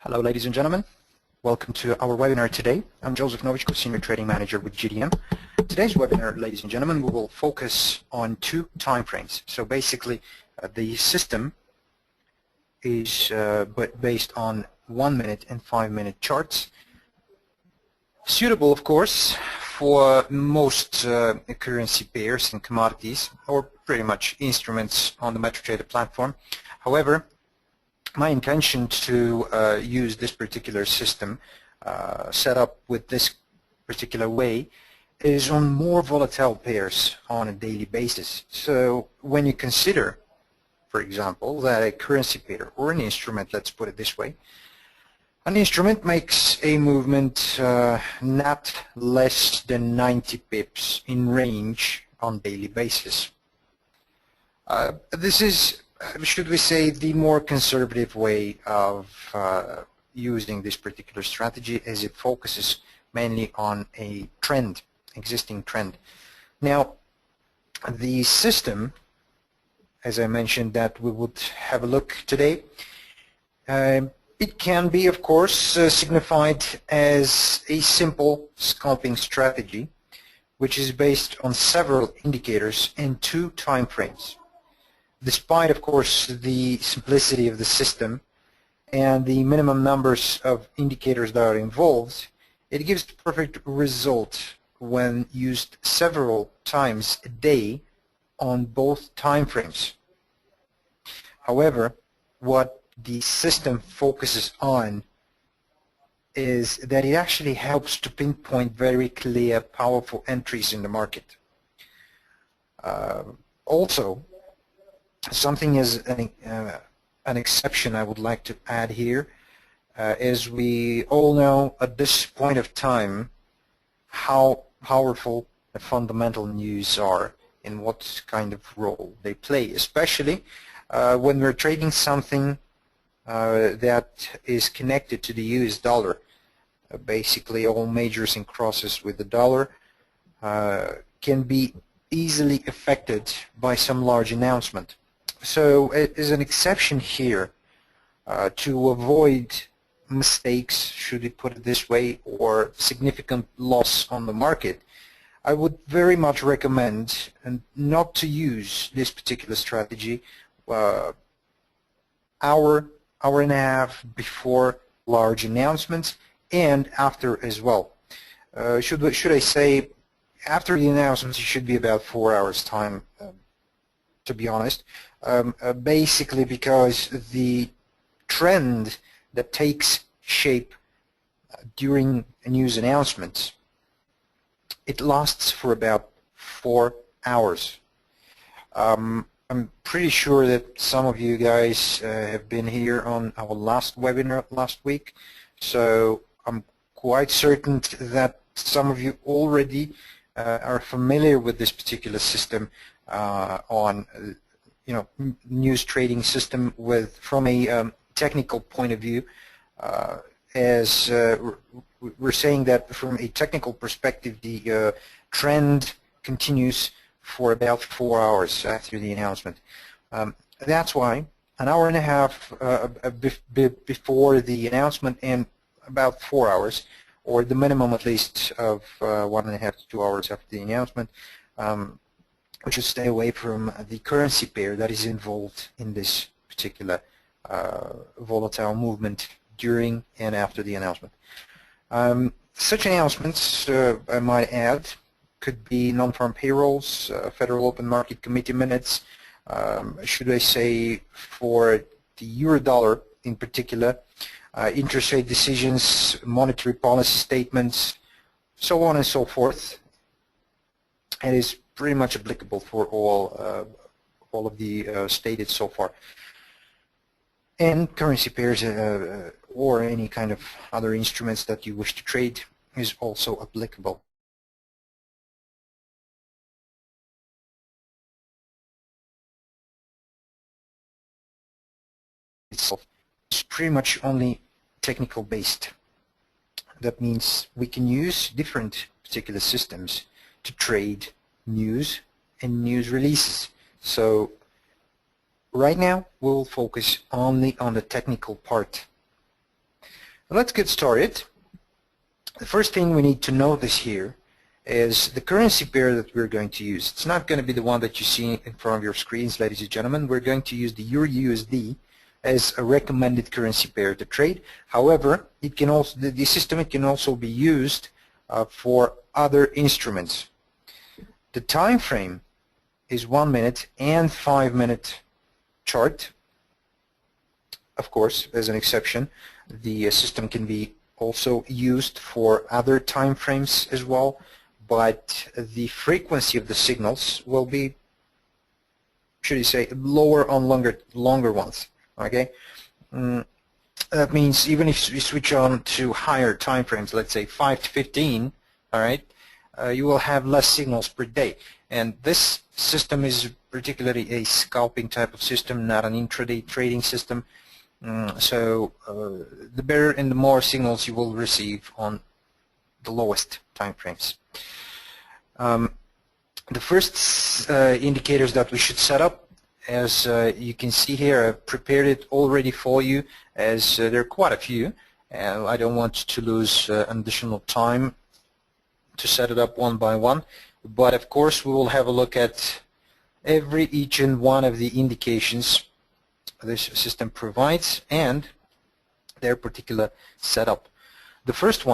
Hello, ladies and gentlemen. Welcome to our webinar today. I'm Joseph Novichko, Senior Trading Manager with GDM. Today's webinar, ladies and gentlemen, we will focus on two time frames. So basically, the system is based on 1 minute and 5 minute charts. Suitable, of course, for most currency pairs and commodities, or pretty much instruments on the MetaTrader platform. However, my intention to use this particular system set up with this particular way is on more volatile pairs on a daily basis. So when you consider, for example, that a currency pair or an instrument, let's put it this way, an instrument makes a movement not less than 90 pips in range on daily basis. This is, should we say, the more conservative way of using this particular strategy, as it focuses mainly on a trend, existing trend. Now, the system, as I mentioned, that we would have a look today, it can be, of course, signified as a simple scalping strategy, which is based on several indicators and two time frames. Despite, of course, the simplicity of the system and the minimum numbers of indicators that are involved, it gives the perfect result when used several times a day on both time frames. However, what the system focuses on is that it actually helps to pinpoint very clear, powerful entries in the market. Also, something as an exception I would like to add here, as we all know at this point of time how powerful the fundamental news are and what kind of role they play, especially when we're trading something that is connected to the US dollar. Basically all majors and crosses with the dollar can be easily affected by some large announcement. So it is an exception here to avoid mistakes, should we put it this way, or significant loss on the market. I would very much recommend not to use this particular strategy hour and a half before large announcements and after as well. Should I say, after the announcements, it should be about 4 hours time, to be honest. Basically because the trend that takes shape during news announcements, it lasts for about 4 hours. I'm pretty sure that some of you guys have been here on our last webinar last week, so I'm quite certain that some of you already are familiar with this particular system on news trading system from a technical point of view, as we're saying that from a technical perspective the trend continues for about 4 hours after the announcement. That's why an hour and a half before the announcement and about 4 hours, or the minimum at least of 1.5 to 2 hours after the announcement, we should stay away from the currency pair that is involved in this particular volatile movement during and after the announcement. Such announcements, I might add, could be non-farm payrolls, Federal Open Market Committee minutes, should I say for the euro-dollar in particular, interest rate decisions, monetary policy statements, so on and so forth. It is pretty much applicable for all of the stated so far. And currency pairs or any kind of other instruments that you wish to trade is also applicable. It's pretty much only technical based. That means we can use different particular systems to trade news and news releases. So right now we'll focus only on the technical part. Let's get started. The first thing we need to notice here is the currency pair that we're going to use. It's not going to be the one that you see in front of your screens, ladies and gentlemen. We're going to use the Euro USD as a recommended currency pair to trade. However, it can also the system it can also be used for other instruments. The time frame is 1 minute and 5 minute chart. Of course, as an exception, the system can be also used for other time frames as well, but the frequency of the signals will be, should you say, lower on longer ones. Okay, that means even if we switch on to higher time frames, let's say 5 to 15, all right, you will have less signals per day. And this system is particularly a scalping type of system, not an intraday trading system. So the better and the more signals you will receive on the lowest time frames. The first indicators that we should set up, as you can see here, I've prepared it already for you, as there are quite a few. I don't want to lose additional time to set it up one by one, but of course we will have a look at each and one of the indications this system provides and their particular setup. The first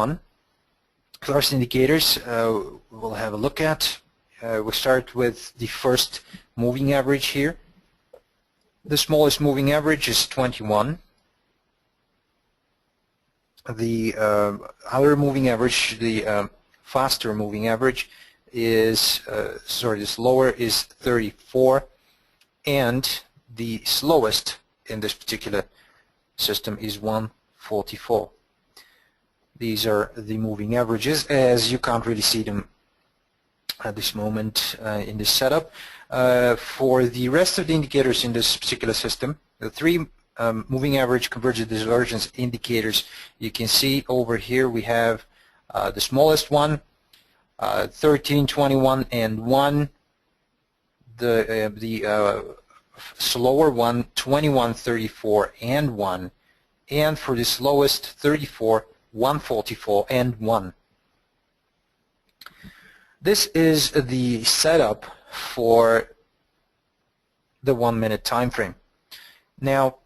indicators we'll have a look at. We'll start with the first moving average here. The smallest moving average is 21. The other moving average, the faster moving average, is the slower is 34, and the slowest in this particular system is 144. These are the moving averages, as you can't really see them at this moment in this setup. For the rest of the indicators in this particular system, the three moving average convergence divergence indicators, you can see over here we have the smallest one, 13, 21, and 1. The slower one, 21, 34, and 1. And for the slowest, 34, 144, and 1. This is the setup for the 1 minute time frame. Now,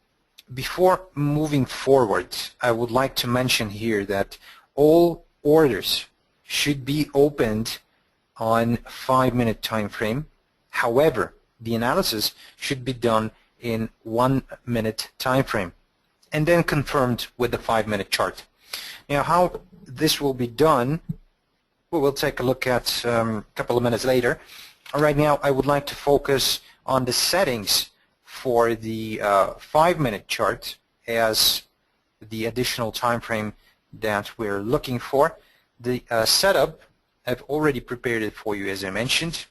before moving forward, I would like to mention here that all orders should be opened on 5 minute time frame. However, the analysis should be done in 1 minute time frame and then confirmed with the 5 minute chart. Now, how this will be done, we will take a look at a couple of minutes later. Right now, I would like to focus on the settings for the 5 minute chart as the additional time frame that we're looking for. The setup, I've already prepared it for you, as I mentioned.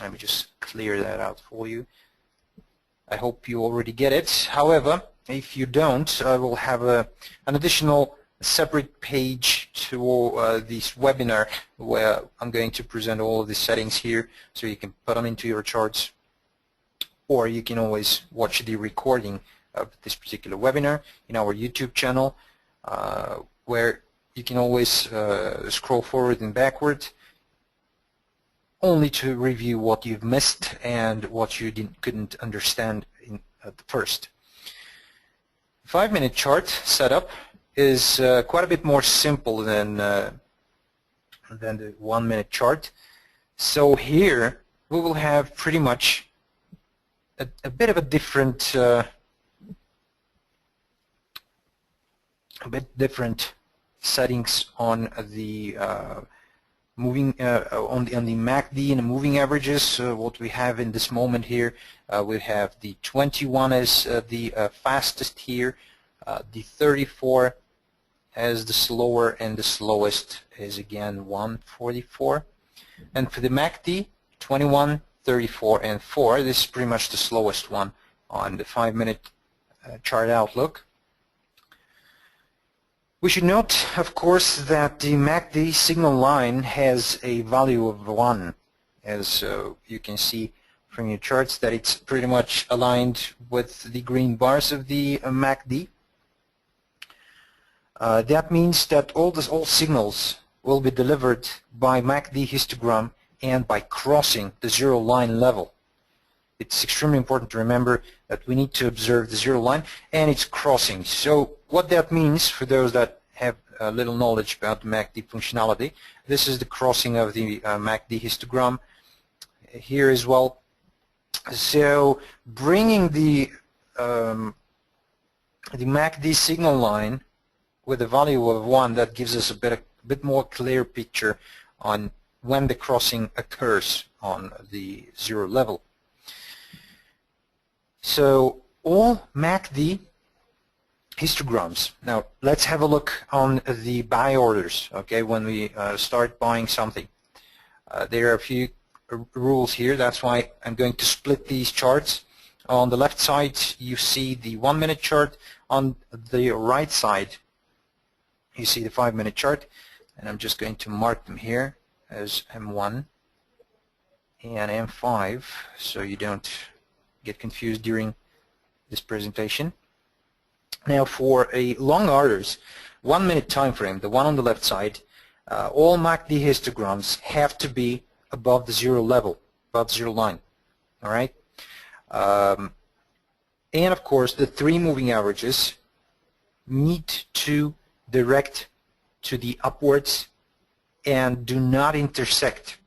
Let me just clear that out for you. I hope you already get it. However, if you don't, I will have an additional separate page to this webinar where I'm going to present all of the settings here, so you can put them into your charts, or you can always watch the recording of this particular webinar in our YouTube channel, where you can always scroll forward and backward only to review what you've missed and what you couldn't understand at the first. 5 minute chart setup is quite a bit more simple than the 1 minute chart. So here we will have pretty much a bit of a different settings on the moving on the MACD and the moving averages. What we have in this moment here, we have the 21 as the fastest here, the 34 as the slower, and the slowest is again 144. And for the MACD, 21, 34, and 4. This is pretty much the slowest one on the 5 minute chart outlook. We should note, of course, that the MACD signal line has a value of 1, as you can see from your charts that it's pretty much aligned with the green bars of the MACD. That means that all signals will be delivered by MACD histogram and by crossing the zero line level. It's extremely important to remember that we need to observe the zero line and it's crossing. So what that means, for those that have little knowledge about the MACD functionality, this is the crossing of the MACD histogram here as well. So bringing the MACD signal line with a value of 1, that gives us a bit more clear picture on when the crossing occurs on the zero level. So all MACD histograms. Now let's have a look on the buy orders. Okay, when we start buying something, there are a few rules here. That's why I'm going to split these charts. On the left side you see the 1 minute chart. On the right side you see the 5 minute chart, and I'm just going to mark them here as M1 and M5 so you don't get confused during this presentation. Now for a long orders, 1 minute time frame, the one on the left side, all MACD histograms have to be above the zero level, above zero line. All right, and of course the 3 moving averages need to direct to the upwards and do not intersect.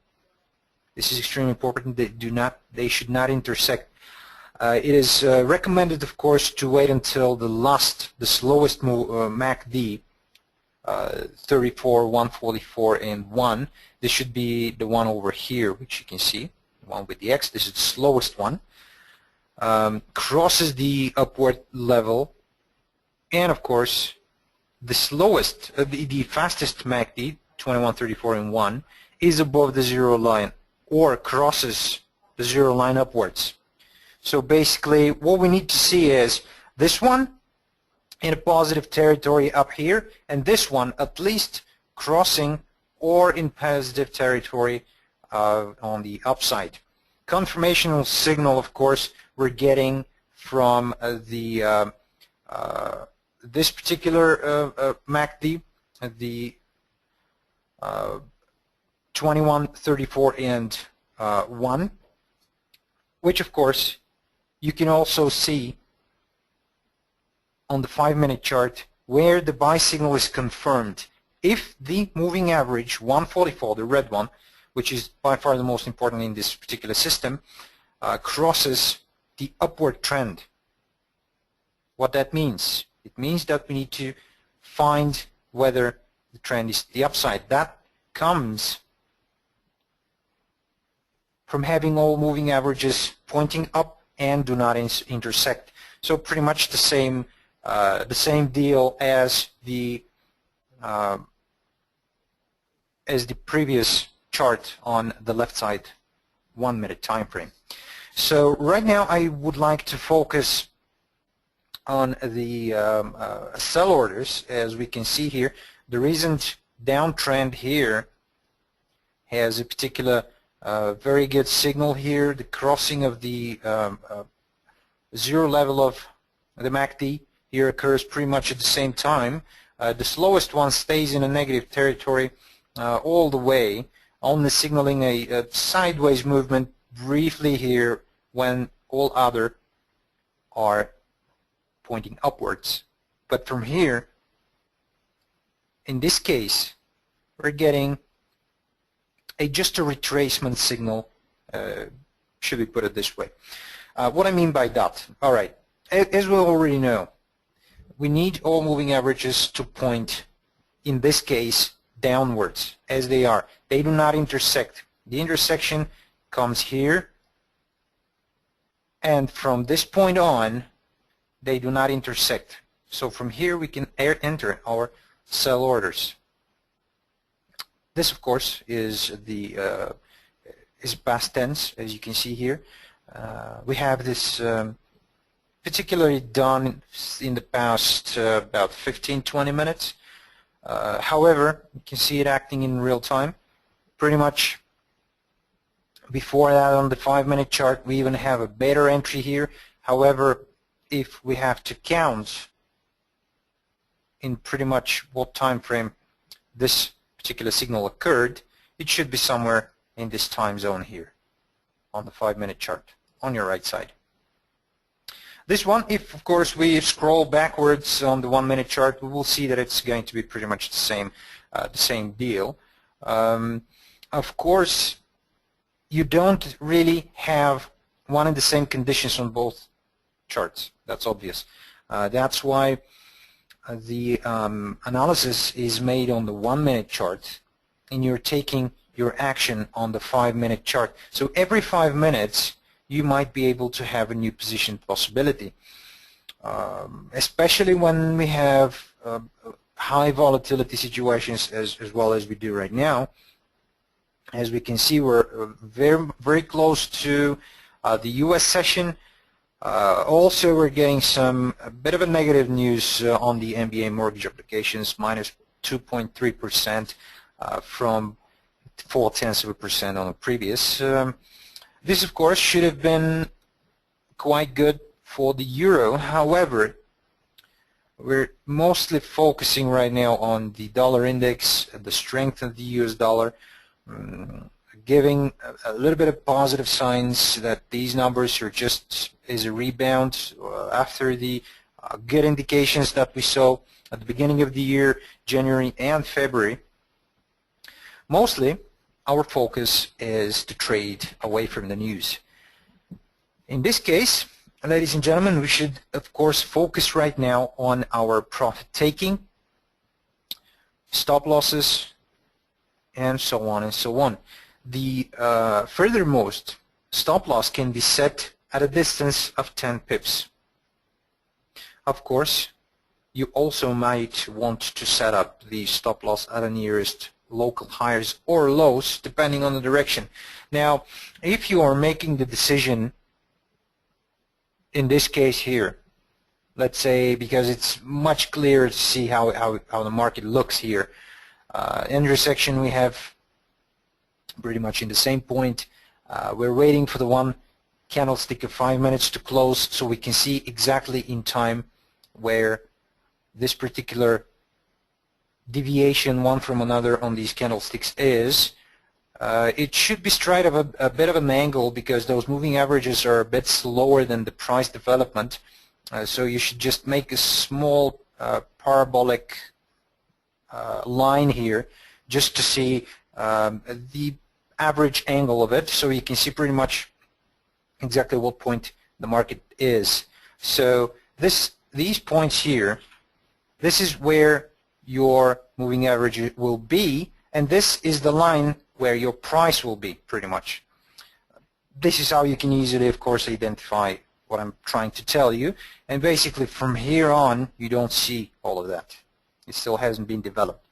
This is extremely important. They should not intersect. It is recommended, of course, to wait until the slowest MACD, 34, 144, and 1. This should be the one over here, which you can see, the one with the X. This is the slowest one. Crosses the upward level, and of course, the slowest, the fastest MACD, 21, 34, and 1, is above the zero line or crosses the zero line upwards. So basically what we need to see is this one in a positive territory up here, and this one at least crossing or in positive territory on the upside. Confirmational signal, of course, we're getting from this particular MACD, the 21, 34, and 1, which of course you can also see on the 5 minute chart where the buy signal is confirmed. If the moving average 144, the red one, which is by far the most important in this particular system, crosses the upward trend. What that means? It means that we need to find whether the trend is the upside. That comes from having all moving averages pointing up and do not intersect. So pretty much the same deal as the previous chart on the left side 1 minute time frame. So right now I would like to focus on the sell orders. As we can see here, the recent downtrend here has a particular very good signal here. The crossing of the zero level of the MACD here occurs pretty much at the same time. The slowest one stays in a negative territory all the way, only signaling a sideways movement briefly here when all other are pointing upwards. But from here, in this case, we're getting just a retracement signal, should we put it this way. What I mean by that, all right, as we already know, we need all moving averages to point, in this case, downwards, as they are. They do not intersect. The intersection comes here, and from this point on, they do not intersect. So from here we can enter our sell orders. This, of course, is the past tense, as you can see here. We have this particularly done in the past about 15-20 minutes. However, you can see it acting in real time. Pretty much before that, on the 5 minute chart, we even have a better entry here. However, if we have to count in pretty much what time frame this particular signal occurred, it should be somewhere in this time zone here on the 5-minute chart on your right side. This one, if of course we scroll backwards on the 1-minute chart, we will see that it's going to be pretty much the same deal. Of course, you don't really have one and the same conditions on both charts. That's obvious. That's why the analysis is made on the 1-minute chart, and you're taking your action on the 5-minute chart. So every 5 minutes, you might be able to have a new position possibility, especially when we have high volatility situations as well as we do right now. As we can see, we're very close to the U.S. session. Also, we're getting a bit of a negative news on the MBA mortgage applications, minus 2.3% from 0.4% on the previous. This, of course, should have been quite good for the euro. However, we're mostly focusing right now on the dollar index, the strength of the US dollar, giving a little bit of positive signs that these numbers are just as a rebound after the good indications that we saw at the beginning of the year, January and February. Mostly, our focus is to trade away from the news. In this case, ladies and gentlemen, we should of course focus right now on our profit taking, stop losses, and so on and so on. The furthermost stop loss can be set at a distance of 10 pips. Of course, you also might want to set up the stop loss at the nearest local highs or lows depending on the direction. Now, if you are making the decision in this case here, let's say, because it's much clearer to see how the market looks here, intersection we have pretty much in the same point. We're waiting for the one candlestick of 5 minutes to close so we can see exactly in time where this particular deviation one from another on these candlesticks is. It should be straight of a bit of an angle because those moving averages are a bit slower than the price development. So you should just make a small parabolic line here just to see the average angle of it, so you can see pretty much exactly what point the market is. So these points here, this is where your moving average will be, and this is the line where your price will be pretty much. This is how you can easily, of course, identify what I'm trying to tell you, and basically from here on you don't see all of that. It still hasn't been developed.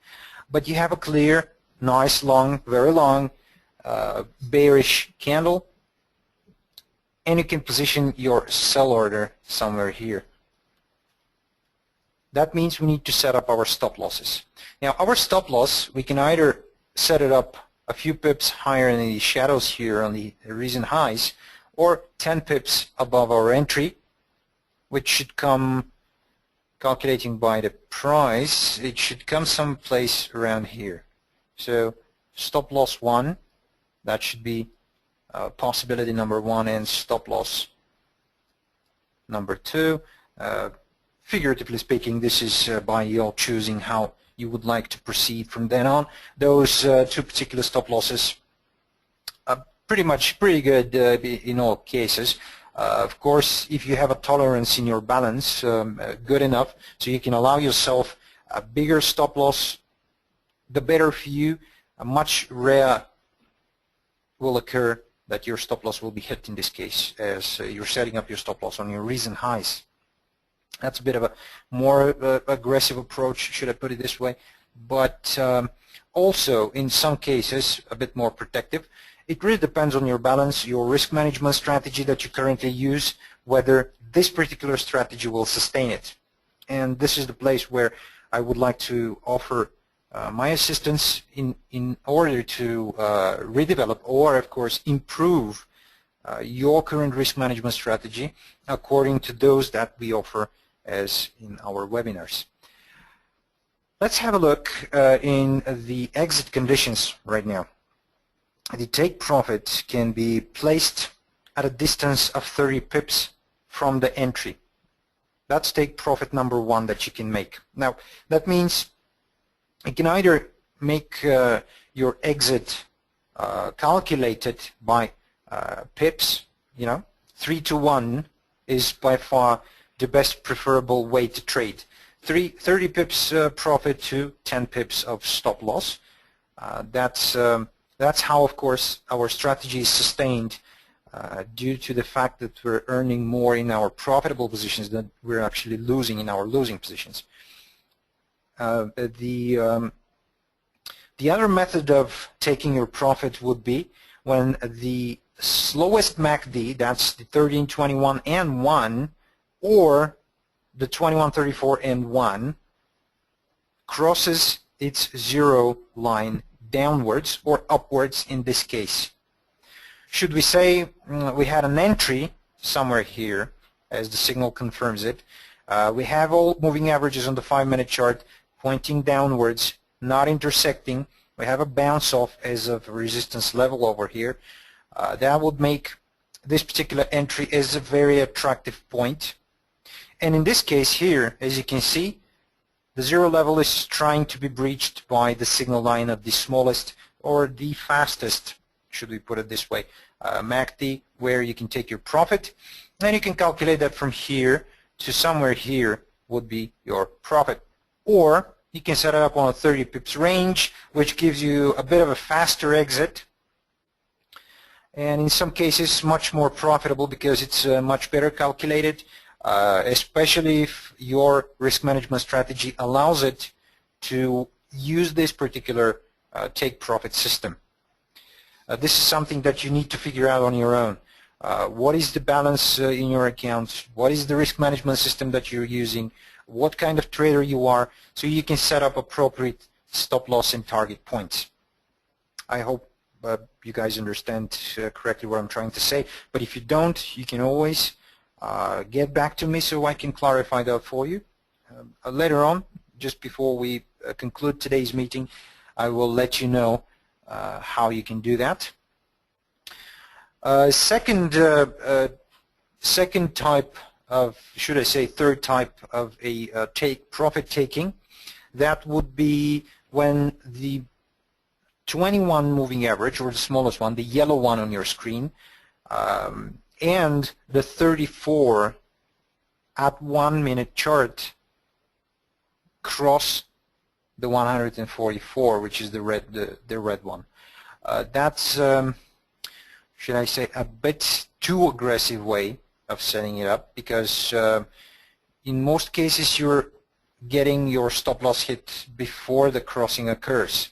But you have a clear, nice, long, very long bearish candle, and you can position your sell order somewhere here. That means we need to set up our stop losses. Now, our stop loss, we can either set it up a few pips higher in the shadows here on the recent highs, or 10 pips above our entry, which should come, calculating by the price, it should come someplace around here. So stop loss 1, that should be possibility number 1, and stop loss number 2. Figuratively speaking, this is by your choosing how you would like to proceed from then on. Those two particular stop losses are pretty good in all cases. Of course, if you have a tolerance in your balance, good enough, so you can allow yourself a bigger stop loss, the better for you. A much rare will occur that your stop loss will be hit in this case, as you're setting up your stop loss on your recent highs. That's a bit of a more aggressive approach, should I put it this way, but also in some cases a bit more protective. It really depends on your balance, your risk management strategy that you currently use, whether this particular strategy will sustain it. And this is the place where I would like to offer my assistance in order to redevelop or, of course, improve your current risk management strategy according to those that we offer as in our webinars. Let's have a look in the exit conditions right now. The take profit can be placed at a distance of 30 pips from the entry. That's take profit number one that you can make. Now, that means you can either make your exit calculated by pips, 3 to 1 is by far the best preferable way to trade. 30 pips profit to 10 pips of stop loss. That's how, of course, our strategy is sustained due to the fact that we're earning more in our profitable positions than we're actually losing in our losing positions. The other method of taking your profit would be when the slowest MACD, that's the 1321 and 1, or the 2134 and 1, crosses its zero line downwards or upwards in this case. Should we say we had an entry somewhere here, as the signal confirms it, we have all moving averages on the 5-minute chart pointing downwards, not intersecting. We have a bounce off as of resistance level over here. That would make this particular entry as a very attractive point. And in this case here, as you can see, the zero level is trying to be breached by the signal line of the smallest or the fastest, should we put it this way, MACD, where you can take your profit. And you can calculate that from here to somewhere here would be your profit. Or you can set it up on a 30 pips range, which gives you a bit of a faster exit. And in some cases much more profitable because it's much better calculated, especially if your risk management strategy allows it to use this particular take profit system. This is something that you need to figure out on your own. What is the balance in your account? What is the risk management system that you're using? What kind of trader you are, so you can set up appropriate stop loss and target points. I hope you guys understand correctly what I'm trying to say, but if you don't, you can always get back to me so I can clarify that for you. Later on, just before we conclude today's meeting, I will let you know how you can do that. Second type of, should I say third type of a profit taking, that would be when the 21 moving average, or the smallest one, the yellow one on your screen, and the 34 at 1 minute chart cross the 144, which is the red one. That's should I say a bit too aggressive way of setting it up, because in most cases you're getting your stop loss hit before the crossing occurs.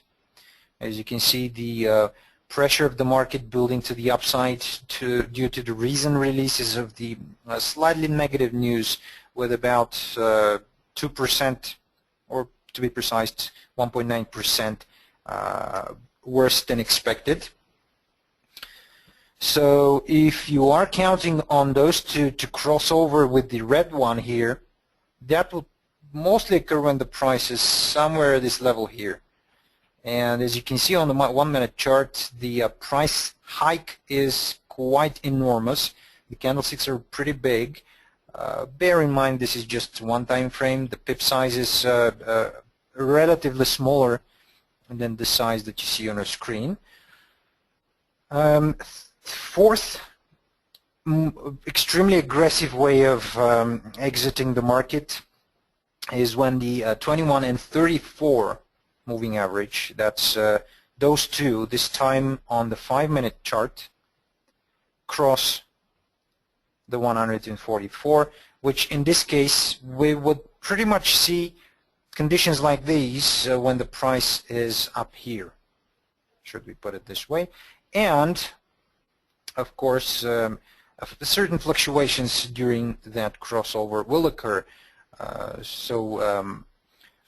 As you can see, the pressure of the market building to the upside due to the recent releases of the slightly negative news, with about 2%, or to be precise 1.9% worse than expected. So if you are counting on those two to cross over with the red one here, that will mostly occur when the price is somewhere at this level here. And as you can see on the 1 minute chart, the price hike is quite enormous. The candlesticks are pretty big. Bear in mind this is just one time frame. The pip size is relatively smaller than the size that you see on our screen. Fourth, extremely aggressive way of exiting the market is when the 21 and 34 moving average, that's those two, this time on the 5 minute chart, cross the 144, which in this case we would pretty much see conditions like these when the price is up here, should we put it this way. And of course certain fluctuations during that crossover will occur, so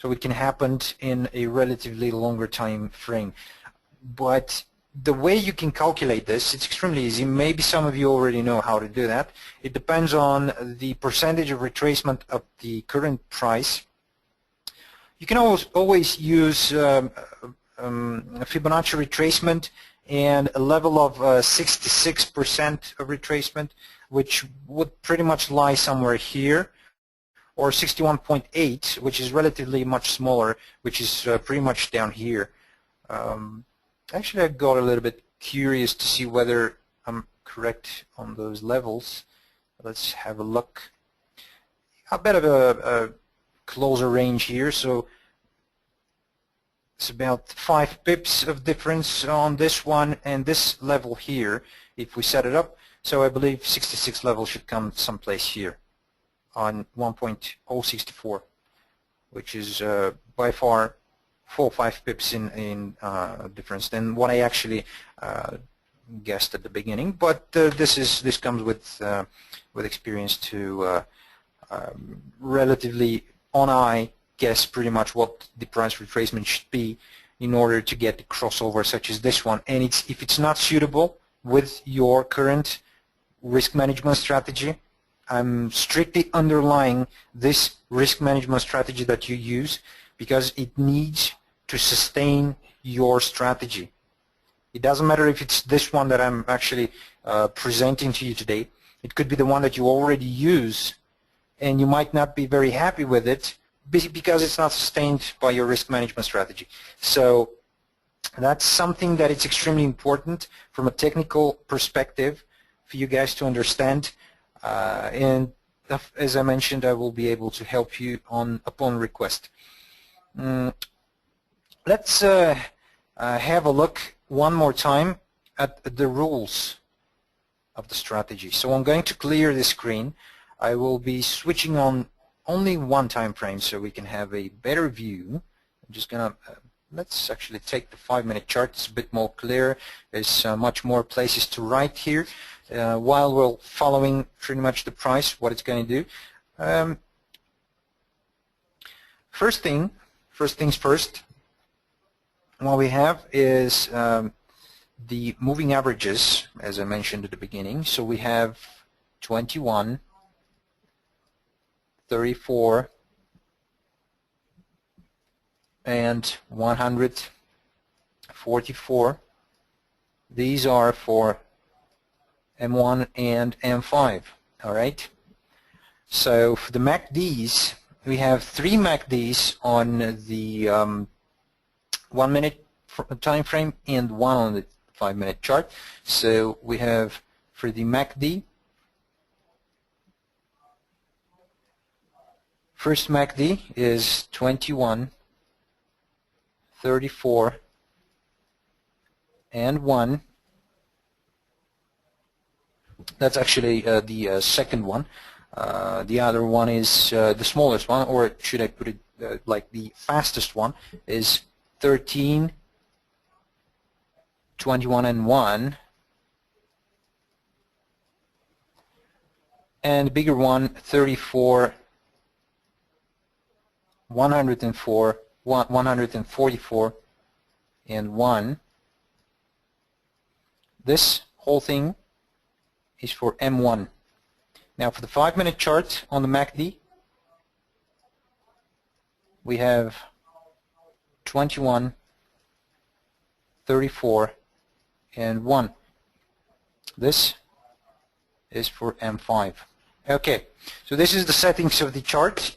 it can happen in a relatively longer time frame. But the way you can calculate this, it's extremely easy. Maybe some of you already know how to do that. It depends on the percentage of retracement of the current price. You can always use a Fibonacci retracement and a level of 66% of retracement, which would pretty much lie somewhere here, or 61.8, which is relatively much smaller, which is pretty much down here. Actually, I got a little bit curious to see whether I'm correct on those levels. Let's have a look. A bit of a closer range here, so it's about 5 pips of difference on this one and this level here if we set it up. So I believe 66 level should come someplace here on 1.064, which is by far 4 or 5 pips in difference than what I actually guessed at the beginning. But this comes with experience to relatively on-eye guess pretty much what the price retracement should be in order to get the crossover such as this one. And if it's not suitable with your current risk management strategy, I'm strictly underlying this risk management strategy that you use because it needs to sustain your strategy. It doesn't matter if it's this one that I'm actually presenting to you today. It could be the one that you already use and you might not be very happy with it because it's not sustained by your risk management strategy. So that's something that it's extremely important from a technical perspective for you guys to understand. And as I mentioned, I will be able to help you upon request. Let's have a look one more time at the rules of the strategy. So I'm going to clear the screen. I will be switching on only one time frame so we can have a better view. I'm just gonna let's actually take the 5-minute chart. It's a bit more clear. There's much more places to write here while we're following pretty much the price, what it's going to do. First things first, what we have is the moving averages, as I mentioned at the beginning. So we have 21, 34, and 144. These are for M1 and M5. All right. So for the MACDs, we have 3 MACDs on the 1-minute time frame and 1 on the 5-minute chart. So we have for the MACD, first MACD is 21, 34, and 1. That's actually the second one. The other one is the smallest one, or should I put it like the fastest one, is 13, 21, and 1. And the bigger one, 34, 104, 144, and 1. This whole thing is for M1. Now for the 5-minute chart on the MACD, we have 21, 34, and 1. This is for M5. Okay, so this is the settings of the chart.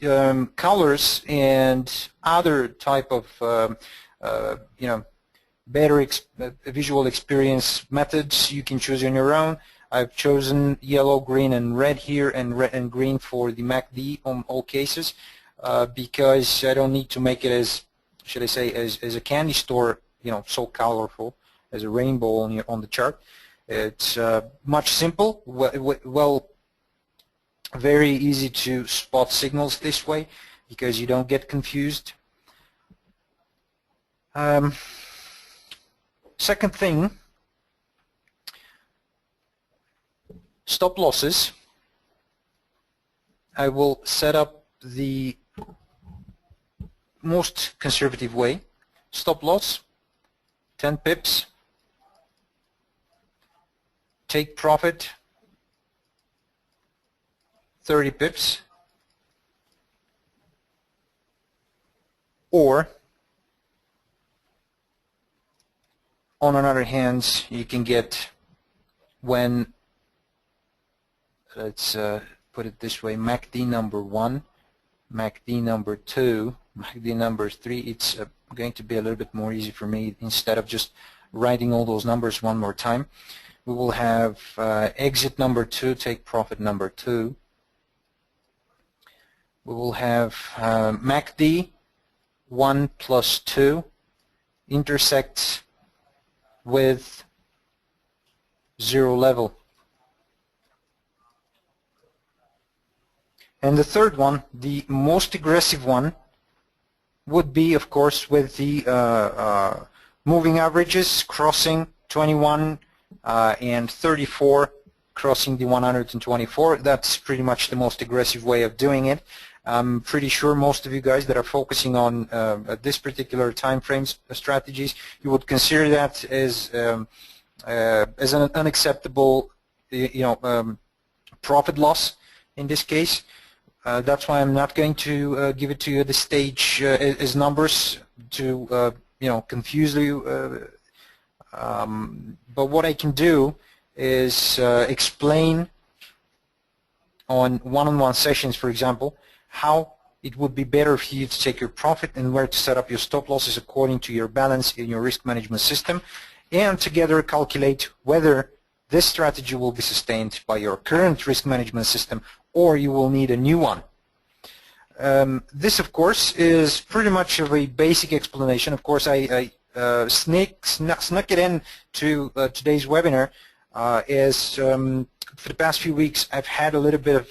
Colors and other type of better visual experience methods you can choose on your own. I've chosen yellow, green, and red here, and red and green for the MACD on all cases because I don't need to make it as, should I say, as a candy store, so colorful as a rainbow on the chart. It's much simple. Well, very easy to spot signals this way because you don't get confused. Second thing, stop losses. I will set up the most conservative way. Stop loss, 10 pips. Take profit, 30 pips. Or on another hand, you can get when, let's put it this way, MACD number 1, MACD number 2, MACD number 3, it's going to be a little bit more easy for me instead of just writing all those numbers one more time. We will have exit number 2, take profit number 2. We will have MACD 1 plus 2 intersects with 0 level. And the third one, the most aggressive one, would be, of course, with the moving averages crossing 21 and 34, crossing the 124. That's pretty much the most aggressive way of doing it. I'm pretty sure most of you guys that are focusing on this particular time frames strategies, you would consider that as an unacceptable, profit loss in this case. That's why I'm not going to give it to you at this stage as numbers to confuse you. But what I can do is explain on one-on-one sessions, for example, how it would be better for you to take your profit and where to set up your stop losses according to your balance in your risk management system, and together calculate whether this strategy will be sustained by your current risk management system or you will need a new one. This, of course, is pretty much of a basic explanation. Of course, I snuck it in to today's webinar as for the past few weeks I've had a little bit of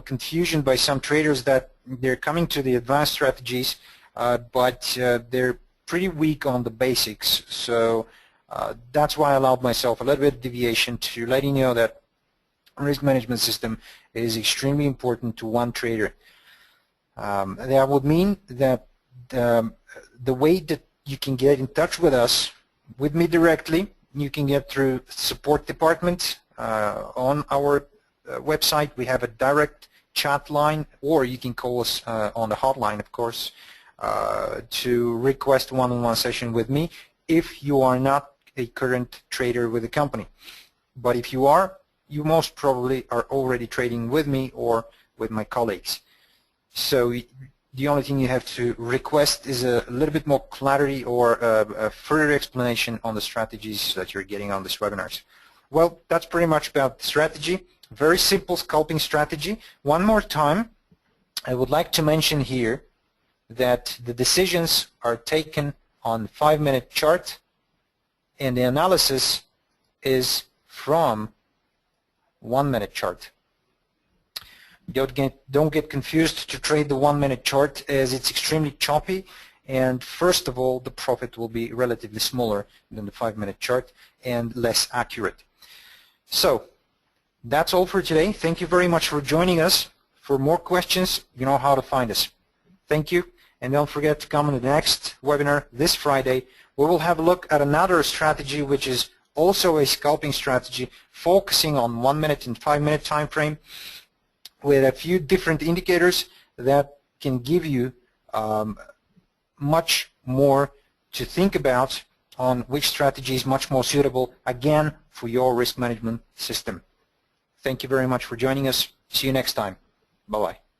confusion by some traders that they're coming to the advanced strategies, but they're pretty weak on the basics. So that's why I allowed myself a little bit of deviation to letting you know that risk management system is extremely important to one trader. That would mean that the way that you can get in touch with us, with me directly, you can get through support department on our website. We have a direct chat line, or you can call us on the hotline, of course, to request one-on-one session with me if you are not a current trader with the company. But if you are, you most probably are already trading with me or with my colleagues. So the only thing you have to request is a little bit more clarity or a further explanation on the strategies that you're getting on these webinars. Well, that's pretty much about the strategy. Very simple scalping strategy. One more time, I would like to mention here that the decisions are taken on 5-minute chart and the analysis is from 1-minute chart. Don't get confused to trade the 1-minute chart, as it's extremely choppy, and first of all the profit will be relatively smaller than the 5-minute chart and less accurate. So that's all for today. Thank you very much for joining us. For more questions, you know how to find us. Thank you, and don't forget to come on the next webinar this Friday. We will have a look at another strategy which is also a scalping strategy focusing on 1-minute and 5-minute time frame, with a few different indicators that can give you much more to think about on which strategy is much more suitable, again, for your risk management system. Thank you very much for joining us. See you next time. Bye-bye.